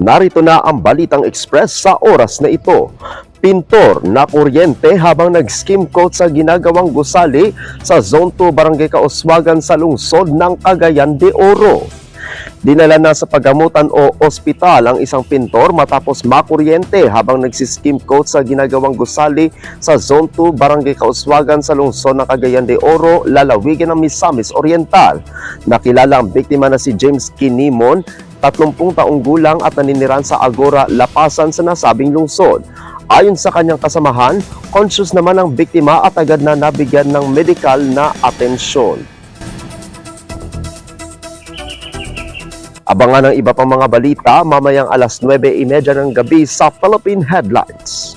Narito na ang Balitang Express sa oras na ito. Pintor na kuryente habang nag-skim coat sa ginagawang gusali sa Zone 2 Barangay Kauswagan sa lungsod ng Cagayan de Oro. Dinala na sa paggamutan o ospital ang isang pintor matapos makuryente habang nagsiskim coat sa ginagawang gusali sa Zone 2 Barangay Kauswagan sa lungsod ng Cagayan de Oro, lalawigan ng Misamis Oriental. Nakilala ang biktima na si James Kinimon, 30 taong gulang at naniniran sa Agora, Lapasan sa nasabing lungsod. Ayon sa kanyang kasamahan, conscious naman ang biktima at agad na nabigyan ng medikal na atensyon. Abangan ang iba pang mga balita mamayang alas 9:30 ng gabi sa Philippine Headlines.